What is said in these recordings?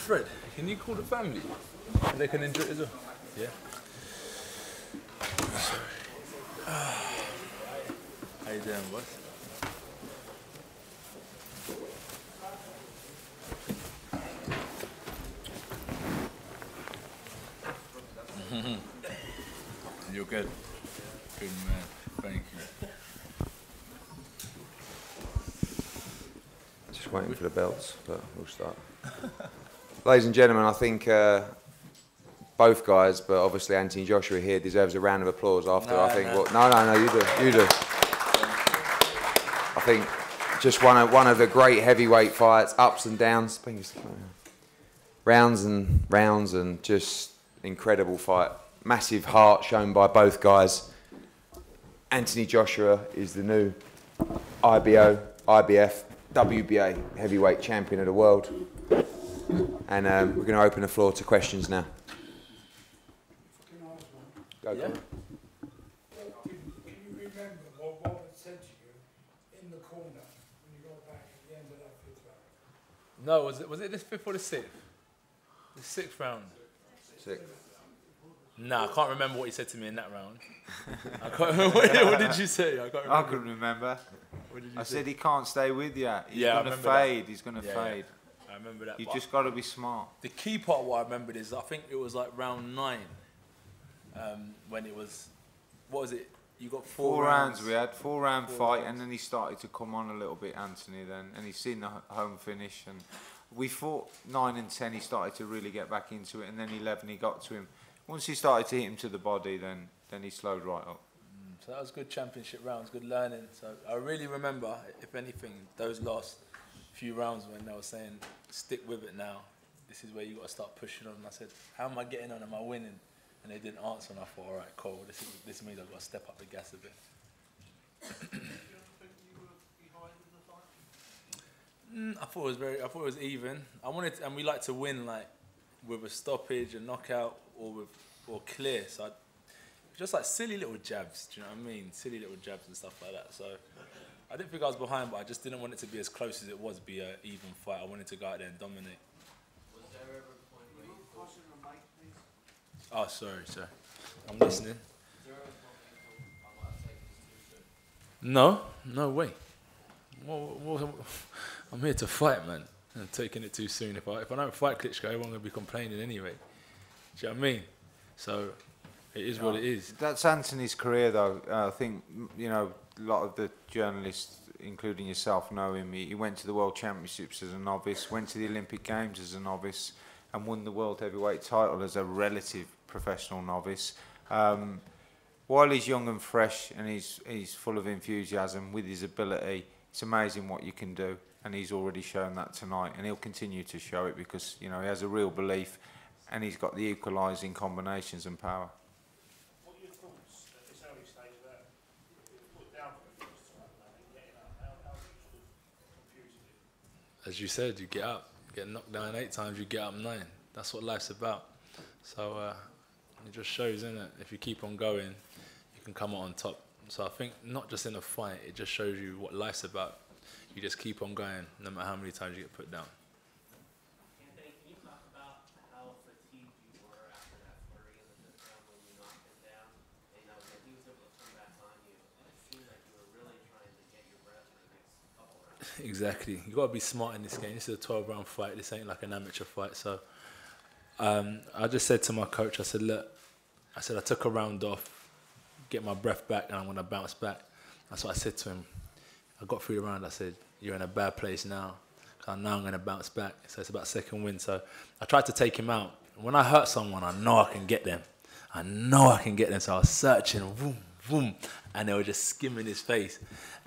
Fred, can you call the family? And they can enjoy it as well. Yeah. How you doing, boss? You're good. Good man. Thank you. Just waiting for the belts, but we'll start. Ladies and gentlemen, I think both guys, but obviously Anthony Joshua here deserves a round of applause after. No, I think. no. No, you do. I think just one of the great heavyweight fights, ups and downs, rounds and just incredible fight. Massive heart shown by both guys. Anthony Joshua is the new IBO, IBF, WBA heavyweight champion of the world. And we're going to open the floor to questions now. Go, yeah. Can you remember what Robert said to you in the corner when you got back at the end of that fifth round? No, was it the fifth or the sixth? The sixth round. Six. Nah, I can't remember what he said to me in that round. I can't remember. What did you say? I can't remember. I couldn't remember. What did you I say? said he can't stay with you. He's Yeah, I going to remember fade. that. He's going to Yeah, fade. I remember that. You But just got to be smart. the key part of what I remembered is I think it was like round 9 when it was, what was it? You got four rounds. We had 4-round fight, rounds. and then he started to come on a little bit, Anthony. Then, and he's seen the home finish, and we fought 9 and 10. He started to really get back into it, and then 11 he got to him. Once he started to hit him to the body, then he slowed right up. So that was good championship rounds, good learning. So I really remember, if anything, those last few rounds when they were saying, stick with it now. This is where you got to start pushing on. And I said, how am I getting on? Am I winning? And they didn't answer, and I thought, all right, cool. This means I've got to step up the gas a bit. I thought it was even. I wanted, and we like to win like with a stoppage, a knockout, or clear. So just like silly little jabs. Do you know what I mean? Silly little jabs and stuff like that. So I didn't think I was behind, but I just didn't want it to be as close as it was. Be an even fight. I wanted to go out there and dominate. Was there ever a point where you thought the mic, please? Oh, sorry. I'm listening. Was there ever a point where you thought, like this too soon? No way. Well, I'm here to fight, man. I'm taking it too soon. If I don't fight Klitschko, everyone's going to be complaining anyway. Do you know what I mean? So it is what it is. That's Anthony's career, though. I think, you know, a lot of the journalists, including yourself, know him. He went to the World Championships as a novice, went to the Olympic Games as a novice, and won the World Heavyweight title as a relative professional novice. While he's young and fresh and he's full of enthusiasm with his ability, it's amazing what you can do. And he's already shown that tonight, and he'll continue to show it because, you know, he has a real belief, and he's got the equalising combinations and power. What are your thoughts at this early stage of that? Put down for the first time and getting up. How do you sort of compute it? As you said, you get up, get knocked down 8 times, you get up 9. That's what life's about. So it just shows, isn't it? If you keep on going, you can come out on top. So I think not just in a fight, it just shows you what life's about. You just keep on going, no matter how many times you get put down. Anthony, can you talk about how fatigued you were after that flurry in the fifth round when you knocked him down? And, you know, that he was able to come back on you. It seemed like you were really trying to get your breath for the next couple rounds. Exactly. You got to be smart in this game. This is a 12-round fight. This ain't like an amateur fight. So I just said to my coach, I said, look, I took a round off, get my breath back, and I'm going to bounce back. That's what I said to him. I got through the round. I said, you're in a bad place now. Because I know I'm going to bounce back. So it's about second win. So I tried to take him out. When I hurt someone, I know I can get them. So I was searching, boom, boom, and they were just skimming his face.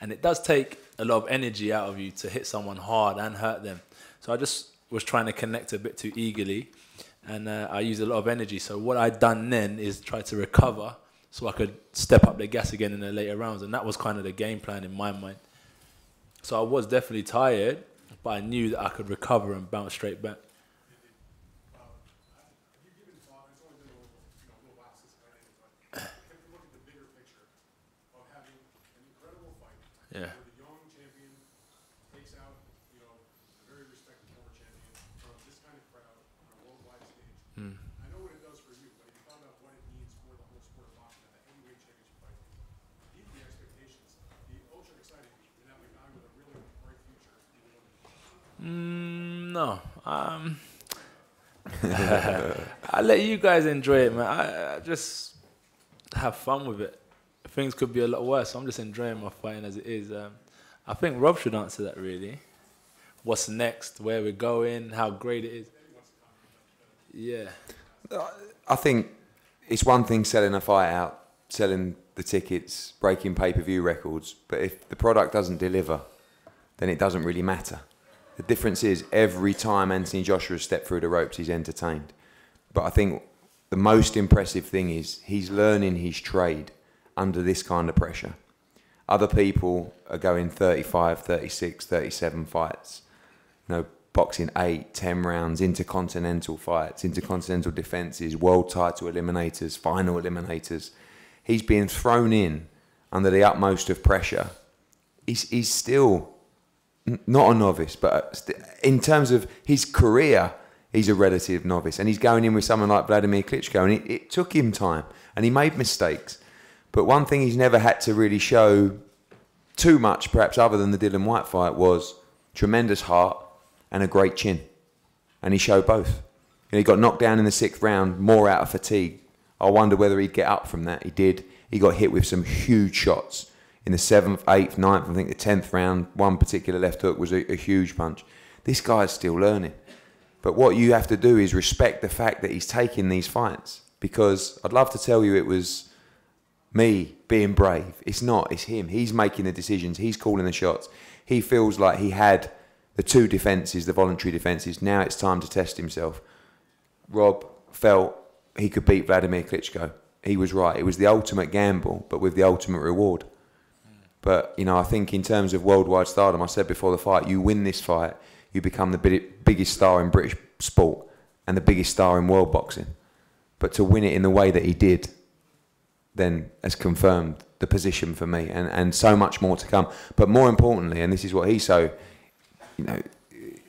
And it does take a lot of energy out of you to hit someone hard and hurt them. So I just was trying to connect a bit too eagerly. And I used a lot of energy. So what I'd done then is try to recover so I could step up the gas again in the later rounds. And that was kind of the game plan in my mind. So I was definitely tired, but I knew that I could recover and bounce straight back. Yeah. The young champion takes out, a very respected former champion from this kind of crowd. I know what it does for you, but if you found out what it means for the whole sport of boxing and the heavyweight championship fight, even the expectations, the ultra exciting you have a guy with a really bright future. No. I let you guys enjoy it, man. I just have fun with it. Things could be a lot worse. So I'm just enjoying my fighting as it is. I think Rob should answer that, really. What's next? Where we're going? How great it is? Yeah. I think it's one thing selling a fight out, selling the tickets, breaking pay-per-view records, but if the product doesn't deliver, then it doesn't really matter. The difference is every time Anthony Joshua stepped through the ropes, he's entertained. But I think the most impressive thing is he's learning his trade under this kind of pressure. Other people are going 35, 36, 37 fights, boxing 8, 10 rounds, intercontinental fights, intercontinental defences, world title eliminators, final eliminators. He's being thrown in under the utmost of pressure. He's still not a novice, but in terms of his career, he's a relative novice. And he's going in with someone like Wladimir Klitschko, and it took him time, and he made mistakes. But one thing he's never had to really show too much, perhaps other than the Dylan White fight, was tremendous heart and a great chin. And he showed both. He got knocked down in the 6th round, more out of fatigue. I wonder whether he'd get up from that. He did. He got hit with some huge shots. In the 7th, 8th, 9th, I think the 10th round, one particular left hook was a huge punch. This guy's still learning. But what you have to do is respect the fact that he's taking these fights. Because I'd love to tell you it was me being brave. It's not. It's him. He's making the decisions. He's calling the shots. He feels like he had the 2 defences, the voluntary defences. Now it's time to test himself. Rob felt he could beat Wladimir Klitschko. He was right. It was the ultimate gamble, but with the ultimate reward. But, I think in terms of worldwide stardom, I said before the fight, you win this fight, you become the biggest star in British sport and the biggest star in world boxing. But to win it in the way that he did, then has confirmed the position for me, and so much more to come. But more importantly, and this is what he's so,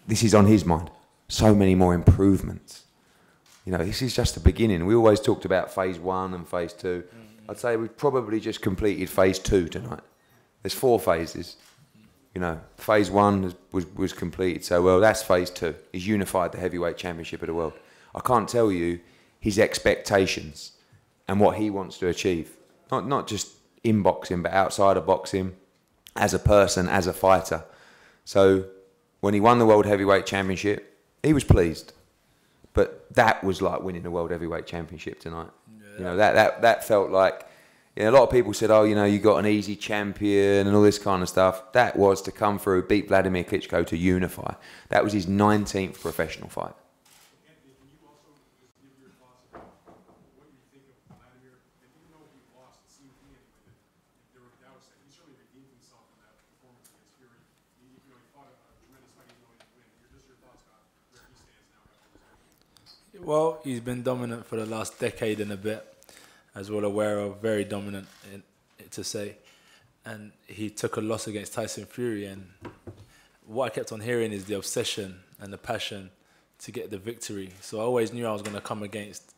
this is on his mind, so many more improvements. This is just the beginning. We always talked about phase 1 and phase 2. I'd say we've probably just completed phase 2 tonight. There's 4 phases. Phase 1 was completed so well. That's phase 2. He's unified the heavyweight championship of the world. I can't tell you his expectations and what he wants to achieve. Not just in boxing, but outside of boxing, as a person, as a fighter. So when he won the World Heavyweight Championship, he was pleased. But that was like winning the World Heavyweight Championship tonight. Yeah. That felt like, a lot of people said, you got an easy champion and all this kind of stuff. That was to come through, beat Wladimir Klitschko to unify. That was his 19th professional fight. Anthony, can you also just give your thoughts about what you think of Wladimir? And even though he lost, it seemed to me anyway that there were doubts that he certainly redeemed himself from that performance against Fury. He fought a tremendous fight even though he didn't win. Just your thoughts about where he stands now after this game. Well, he's been dominant for the last decade and a bit, as we're aware of, very dominant to say. And he took a loss against Tyson Fury, and what I kept on hearing is the obsession and the passion to get the victory. So I always knew I was going to come against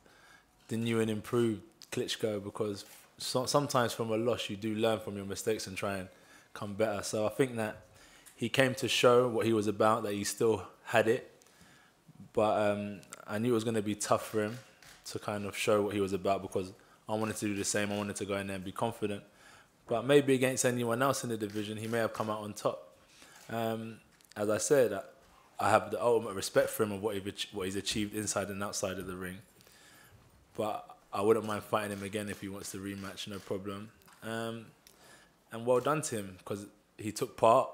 the new and improved Klitschko, because sometimes from a loss you do learn from your mistakes and try and come better. So I think that he came to show what he was about, that he still had it. But I knew it was going to be tough for him to kind of show what he was about, because I wanted to do the same. I wanted to go in there and be confident. But maybe against anyone else in the division, he may have come out on top. As I said, I have the ultimate respect for him of what he's achieved inside and outside of the ring. But I wouldn't mind fighting him again if he wants to rematch, no problem. And well done to him, because he took part.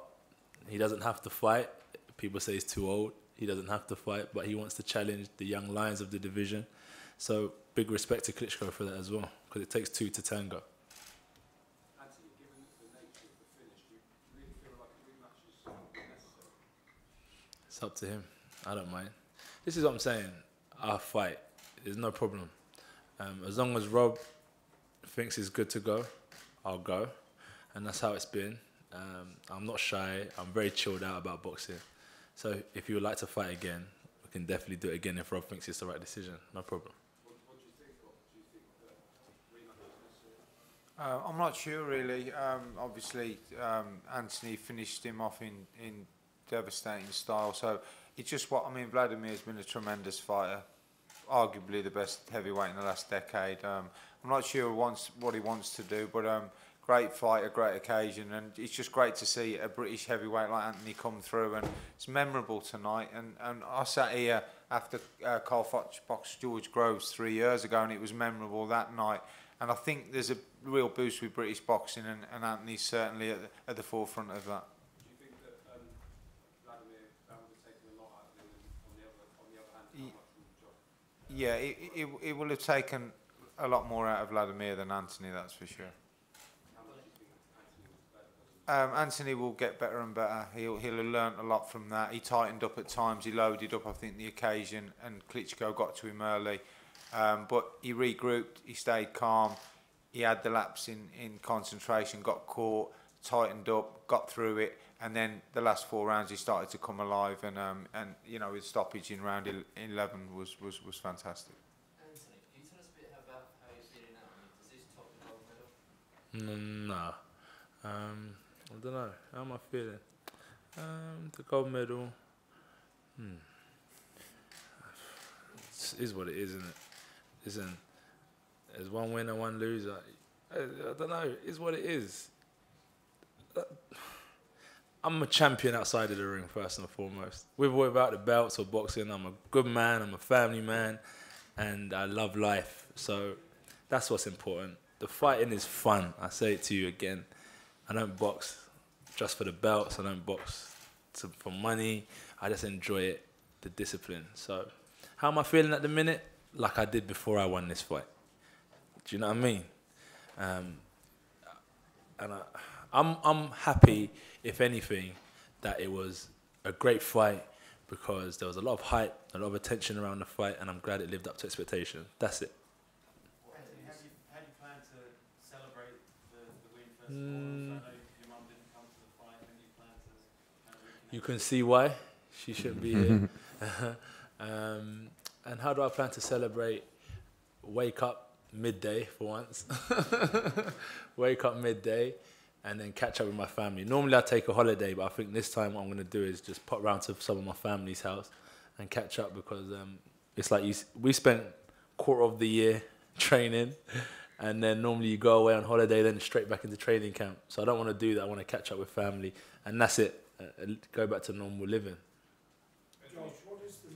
He doesn't have to fight. People say he's too old. He doesn't have to fight, but he wants to challenge the young lions of the division. So big respect to Klitschko for that as well, because it takes 2 to tango. Anthony, given the nature of the finish, do you really feel like a rematch is necessary? It's up to him. I don't mind. This is what I'm saying. I'll fight. There's no problem. As long as Rob thinks he's good to go, I'll go. And that's how it's been. I'm not shy. I'm very chilled out about boxing. So if you would like to fight again, we we can definitely do it again if Rob thinks it's the right decision. No problem. I'm not sure really. Obviously, Anthony finished him off in devastating style. So it's just what I mean. Vladimir's been a tremendous fighter, arguably the best heavyweight in the last decade. I'm not sure what he wants to do, but great fight, a great occasion, and it's just great to see a British heavyweight like Anthony come through, and it's memorable tonight. And I sat here after Carl boxed George Groves 3 years ago, and it was memorable that night. And I think there's a real boost with British boxing, and Anthony's certainly at the forefront of that. Do you think that Wladimir, that would have taken a lot out of him, and on the other hand, how much from Josh? Yeah, it will have taken a lot more out of Wladimir than Anthony, that's for sure. How much do you think Anthony was better? Anthony will get better and better. He'll have learnt a lot from that. He tightened up at times. He loaded up, I think, the occasion, and Klitschko got to him early. But he regrouped. He stayed calm. He had the lapse in concentration, got caught, tightened up, got through it, and then the last 4 rounds he started to come alive. And you know, his stoppage in round 11 was fantastic. Anthony, can you tell us a bit about how you're feeling now? I mean, does this top the gold medal? Nah. I don't know. How am I feeling? The gold medal. It is what it is, isn't it? Listen, there's one winner, one loser. I don't know. It is what it is. I'm a champion outside of the ring, first and foremost. With or without the belts or boxing, I'm a good man, I'm a family man, and I love life. So that's what's important. The fighting is fun. I say it to you again. I don't box just for the belts. I don't box for money. I just enjoy it, the discipline. So how am I feeling at the minute? Like I did before I won this fight. Do you know what I mean? And I'm happy, if anything, that it was a great fight because there was a lot of hype, a lot of attention around the fight, and I'm glad it lived up to expectation. That's it. Anthony, how do you plan to celebrate the win first of all? So I know your mum didn't come to the fight. When do you plan to kind of reconnect? You can see why she shouldn't be here. And how do I plan to celebrate? Wake up midday for once. Wake up midday and then catch up with my family. Normally I take a holiday, but I think this time what I'm going to do is just pop round to some of my family's house and catch up because it's like we spent quarter of the year training and then normally you go away on holiday then straight back into training camp. So I don't want to do that. I want to catch up with family and that's it. Go back to normal living. Josh,